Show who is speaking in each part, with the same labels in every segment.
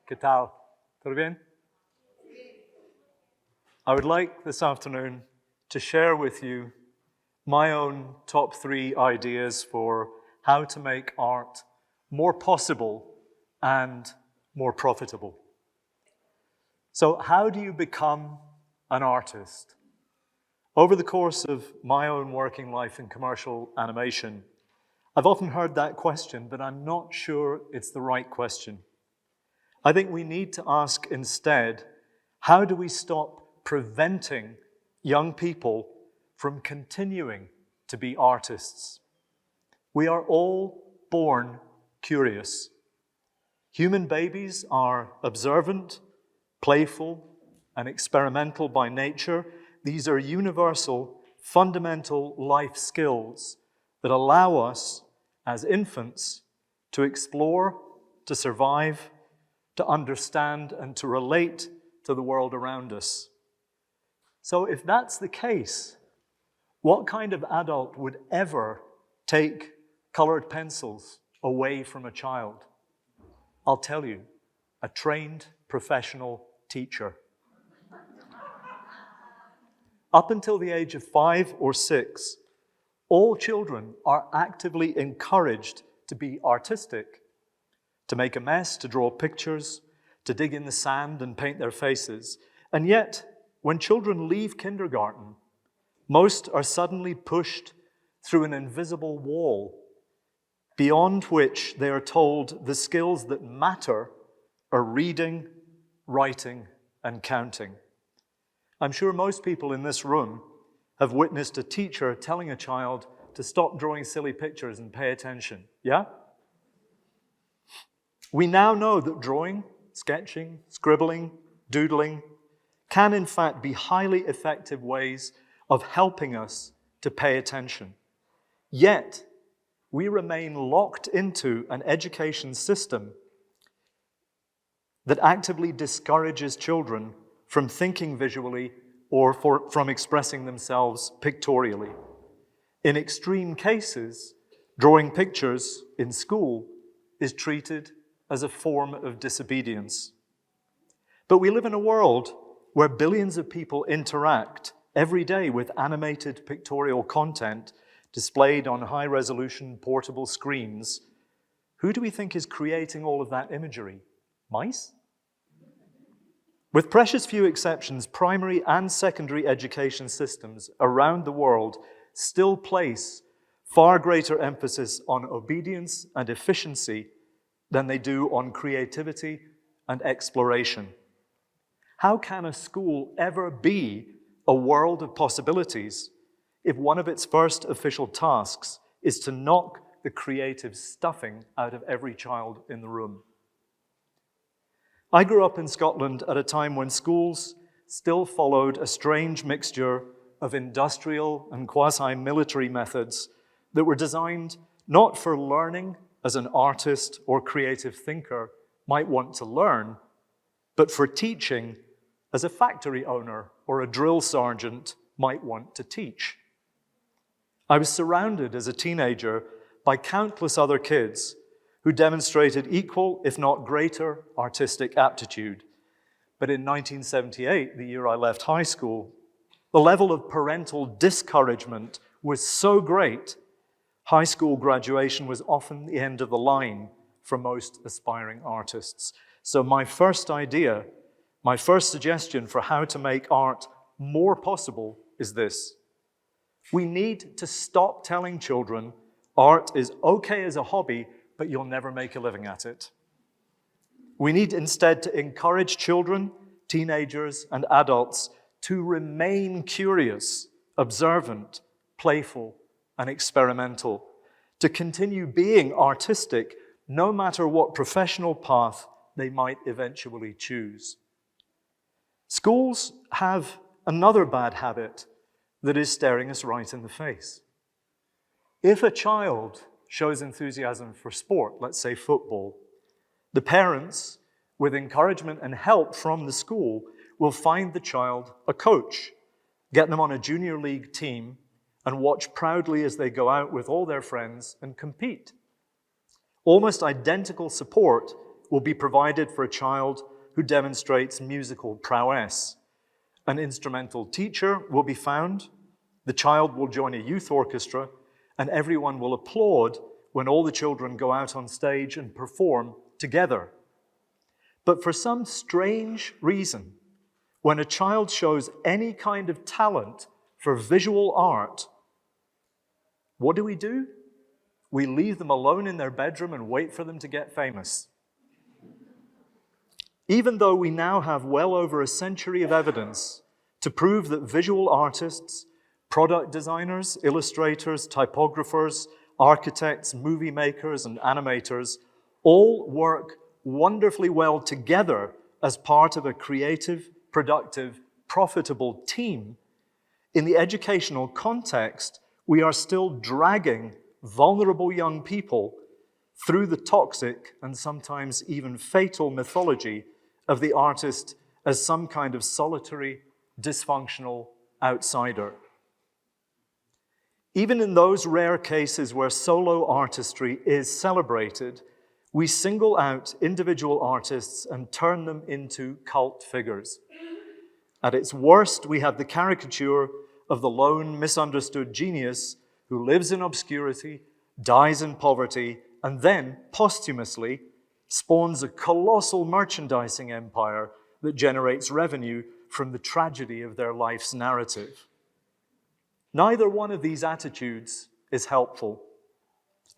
Speaker 1: ¿Qué tal? ¿Todo bien? I would like this afternoon to share with you my own top 3 ideas for how to make art more possible and more profitable. So how do you become an artist? Over the course of my own working life in commercial animation, I've often heard that question, but I'm not sure it's the right question. I think we need to ask instead, how do we stop preventing young people from continuing to be artists? We are all born curious. Human babies are observant, playful, and experimental by nature. These are universal, fundamental life skills that allow us, as infants, to explore, to survive, to understand, and to relate to the world around us. So if that's the case, what kind of adult would ever take colored pencils away from a child? I'll tell you, a trained professional teacher. Up until the age of 5 or 6, all children are actively encouraged to be artistic, to make a mess, to draw pictures, to dig in the sand and paint their faces. And yet, when children leave kindergarten, most are suddenly pushed through an invisible wall, beyond which they are told the skills that matter are reading, writing, and counting. I'm sure most people in this room have witnessed a teacher telling a child to stop drawing silly pictures and pay attention. Yeah? We now know that drawing, sketching, scribbling, doodling can in fact be highly effective ways of helping us to pay attention. Yet, we remain locked into an education system that actively discourages children from thinking visually or from expressing themselves pictorially. In extreme cases, drawing pictures in school is treated as a form of disobedience. But we live in a world where billions of people interact every day with animated pictorial content displayed on high-resolution portable screens. Who do we think is creating all of that imagery? Mice? With precious few exceptions, primary and secondary education systems around the world still place far greater emphasis on obedience and efficiency than they do on creativity and exploration. How can a school ever be a world of possibilities if one of its first official tasks is to knock the creative stuffing out of every child in the room? I grew up in Scotland at a time when schools still followed a strange mixture of industrial and quasi-military methods that were designed not for learning as an artist or creative thinker might want to learn, but for teaching as a factory owner or a drill sergeant might want to teach. I was surrounded as a teenager by countless other kids who demonstrated equal, if not greater, artistic aptitude. But in 1978, the year I left high school, the level of parental discouragement was so great, high school graduation was often the end of the line for most aspiring artists. So my first suggestion for how to make art more possible is this. We need to stop telling children art is okay as a hobby, but you'll never make a living at it. We need instead to encourage children, teenagers, and adults to remain curious, observant, playful, and experimental, to continue being artistic no matter what professional path they might eventually choose. Schools have another bad habit that is staring us right in the face. If a child shows enthusiasm for sport, let's say football, the parents, with encouragement and help from the school, will find the child a coach, get them on a junior league team, and watch proudly as they go out with all their friends and compete. Almost identical support will be provided for a child who demonstrates musical prowess. An instrumental teacher will be found, the child will join a youth orchestra, and everyone will applaud when all the children go out on stage and perform together. But for some strange reason, when a child shows any kind of talent for visual art, what do? We leave them alone in their bedroom and wait for them to get famous. Even though we now have well over a century of evidence to prove that visual artists, product designers, illustrators, typographers, architects, movie makers, and animators all work wonderfully well together as part of a creative, productive, profitable team, in the educational context, we are still dragging vulnerable young people through the toxic and sometimes even fatal mythology of the artist as some kind of solitary, dysfunctional outsider. Even in those rare cases where solo artistry is celebrated, we single out individual artists and turn them into cult figures. At its worst, we have the caricature of the lone, misunderstood genius who lives in obscurity, dies in poverty, and then, posthumously, spawns a colossal merchandising empire that generates revenue from the tragedy of their life's narrative. Neither one of these attitudes is helpful,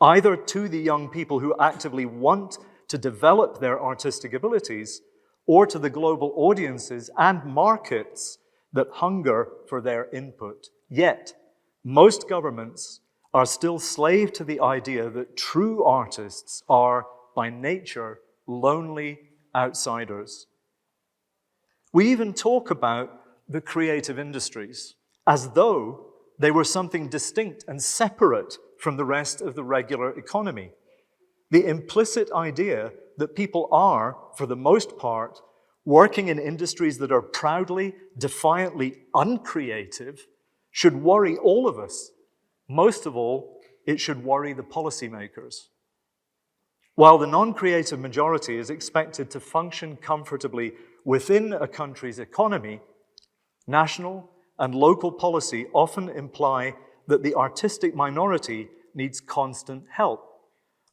Speaker 1: either to the young people who actively want to develop their artistic abilities, or to the global audiences and markets that hunger for their input. Yet, most governments are still slave to the idea that true artists are, by nature, lonely outsiders. We even talk about the creative industries as though they were something distinct and separate from the rest of the regular economy. The implicit idea that people are, for the most part, working in industries that are proudly, defiantly uncreative should worry all of us. Most of all, it should worry the policymakers. While the non-creative majority is expected to function comfortably within a country's economy, national and local policy often imply that the artistic minority needs constant help.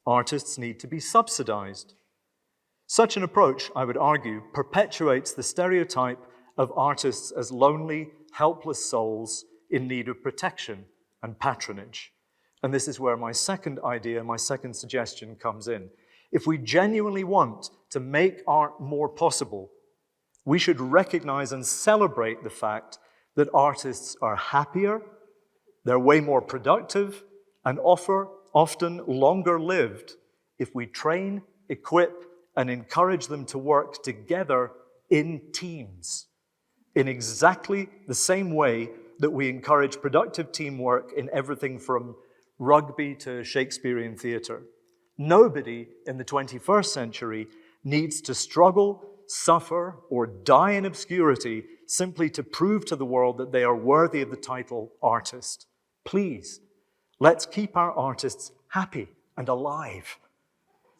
Speaker 1: Artists need to be subsidized. Such an approach, I would argue, perpetuates the stereotype of artists as lonely, helpless souls in need of protection and patronage. And this is where my second idea, my second suggestion comes in. If we genuinely want to make art more possible, we should recognize and celebrate the fact that artists are happier, they're way more productive, and often longer lived if we train, equip, and encourage them to work together in teams, in exactly the same way that we encourage productive teamwork in everything from rugby to Shakespearean theatre. Nobody in the 21st century needs to struggle, suffer, or die in obscurity simply to prove to the world that they are worthy of the title artist. Please, let's keep our artists happy and alive.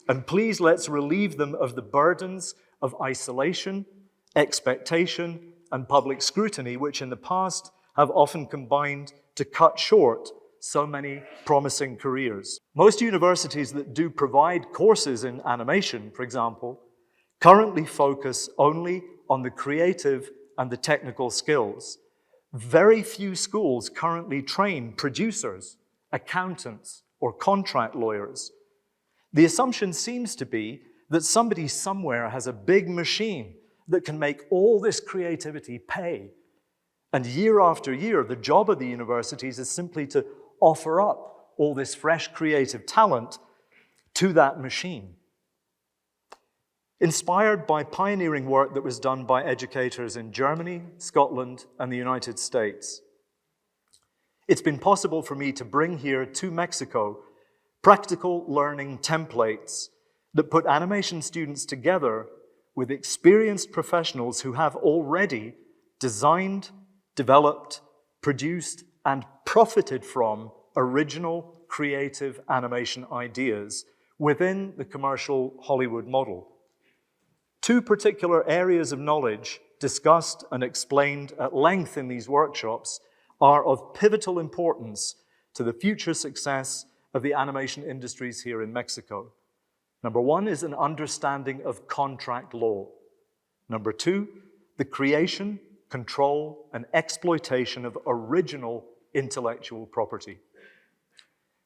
Speaker 1: And please, let's relieve them of the burdens of isolation, expectation, and public scrutiny, which in the past have often combined to cut short so many promising careers. Most universities that do provide courses in animation, for example, currently focus only on the creative and the technical skills. Very few schools currently train producers, accountants, or contract lawyers. The assumption seems to be that somebody somewhere has a big machine that can make all this creativity pay. And year after year, the job of the universities is simply to offer up all this fresh creative talent to that machine. Inspired by pioneering work that was done by educators in Germany, Scotland, and the United States, it's been possible for me to bring here to Mexico practical learning templates that put animation students together with experienced professionals who have already designed, developed, produced, and profited from original creative animation ideas within the commercial Hollywood model. Two particular areas of knowledge discussed and explained at length in these workshops are of pivotal importance to the future success of the animation industries here in Mexico. Number one is an understanding of contract law. Number two, the creation, control, and exploitation of original intellectual property.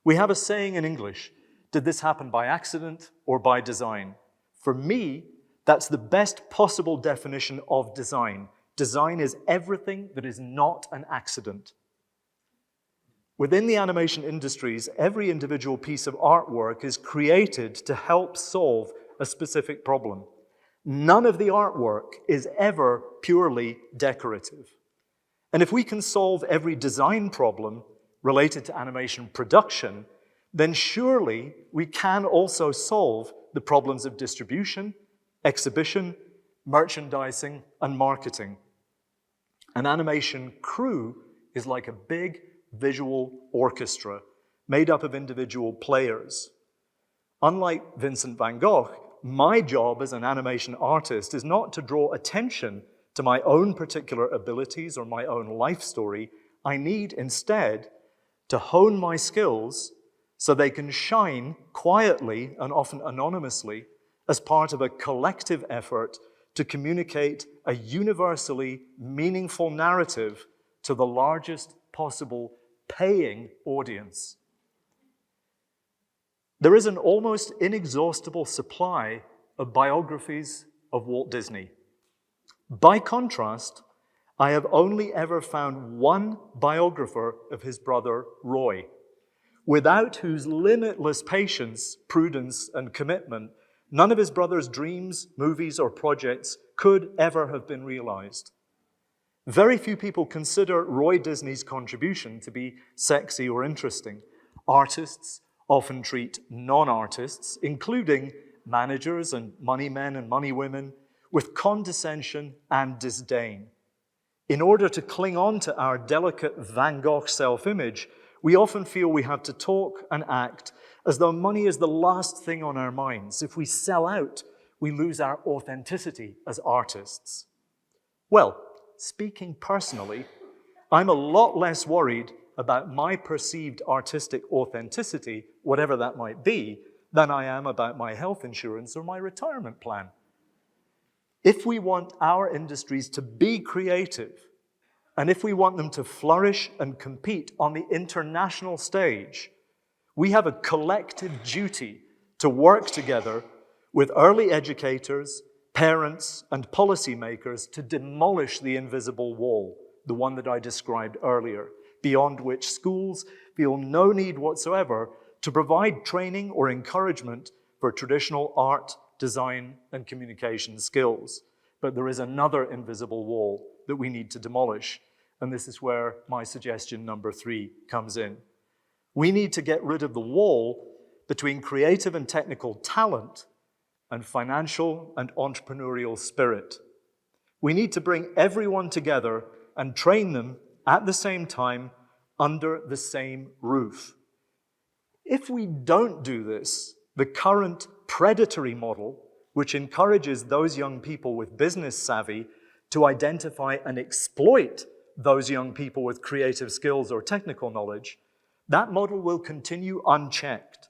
Speaker 1: We have a saying in English, did this happen by accident or by design? For me, that's the best possible definition of design. Design is everything that is not an accident. Within the animation industries, every individual piece of artwork is created to help solve a specific problem. None of the artwork is ever purely decorative. And if we can solve every design problem related to animation production, then surely we can also solve the problems of distribution, exhibition, merchandising, and marketing. An animation crew is like a big visual orchestra made up of individual players. Unlike Vincent van Gogh, my job as an animation artist is not to draw attention to my own particular abilities or my own life story. I need instead to hone my skills so they can shine quietly and often anonymously as part of a collective effort to communicate a universally meaningful narrative to the largest possible paying audience. There is an almost inexhaustible supply of biographies of Walt Disney. By contrast, I have only ever found one biographer of his brother, Roy, without whose limitless patience, prudence, and commitment, none of his brother's dreams, movies, or projects could ever have been realized. Very few people consider Roy Disney's contribution to be sexy or interesting. Artists often treat non-artists, including managers and money men and money women, with condescension and disdain. In order to cling on to our delicate Van Gogh self-image, we often feel we have to talk and act as though money is the last thing on our minds. If we sell out, we lose our authenticity as artists. Well, speaking personally, I'm a lot less worried about my perceived artistic authenticity, whatever that might be, than I am about my health insurance or my retirement plan. If we want our industries to be creative, and if we want them to flourish and compete on the international stage, we have a collective duty to work together with early educators, parents, and policymakers to demolish the invisible wall, the one that I described earlier, beyond which schools feel no need whatsoever to provide training or encouragement for traditional art, design, and communication skills. But there is another invisible wall that we need to demolish, and this is where my suggestion number 3 comes in. We need to get rid of the wall between creative and technical talent and financial and entrepreneurial spirit. We need to bring everyone together and train them at the same time under the same roof. If we don't do this, the current predatory model, which encourages those young people with business savvy to identify and exploit those young people with creative skills or technical knowledge, that model will continue unchecked.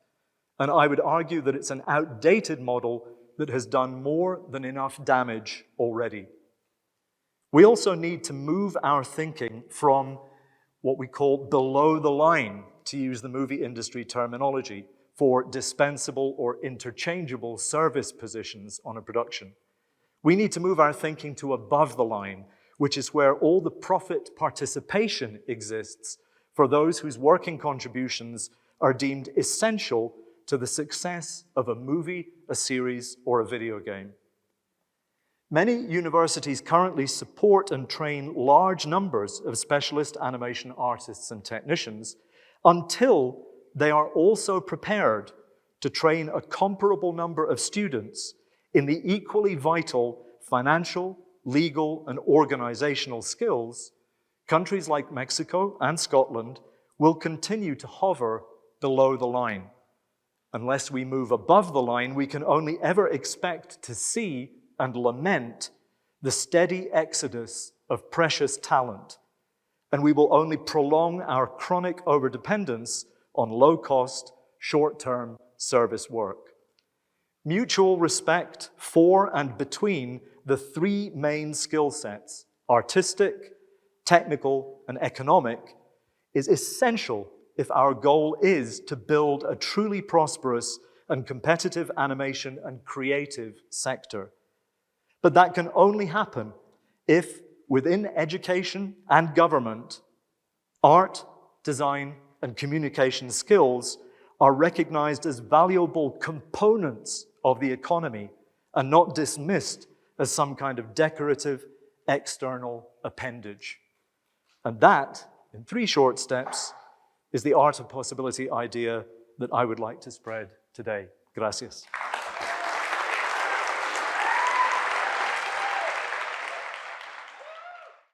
Speaker 1: And I would argue that it's an outdated model that has done more than enough damage already. We also need to move our thinking from what we call below the line, to use the movie industry terminology, for dispensable or interchangeable service positions on a production. We need to move our thinking to above the line, which is where all the profit participation exists for those whose working contributions are deemed essential to the success of a movie, a series, or a video game. Many universities currently support and train large numbers of specialist animation artists and technicians until they are also prepared to train a comparable number of students in the equally vital financial, legal, and organizational skills. Countries like Mexico and Scotland will continue to hover below the line. Unless we move above the line, we can only ever expect to see and lament the steady exodus of precious talent, and we will only prolong our chronic overdependence on low-cost, short-term service work. Mutual respect for and between the three main skill sets, artistic, technical, and economic, is essential if our goal is to build a truly prosperous and competitive animation and creative sector. But that can only happen if, within education and government, art, design, and communication skills are recognized as valuable components of the economy and not dismissed as some kind of decorative external appendage. And that, in 3 short steps, is the art of possibility idea that I would like to spread today. Gracias.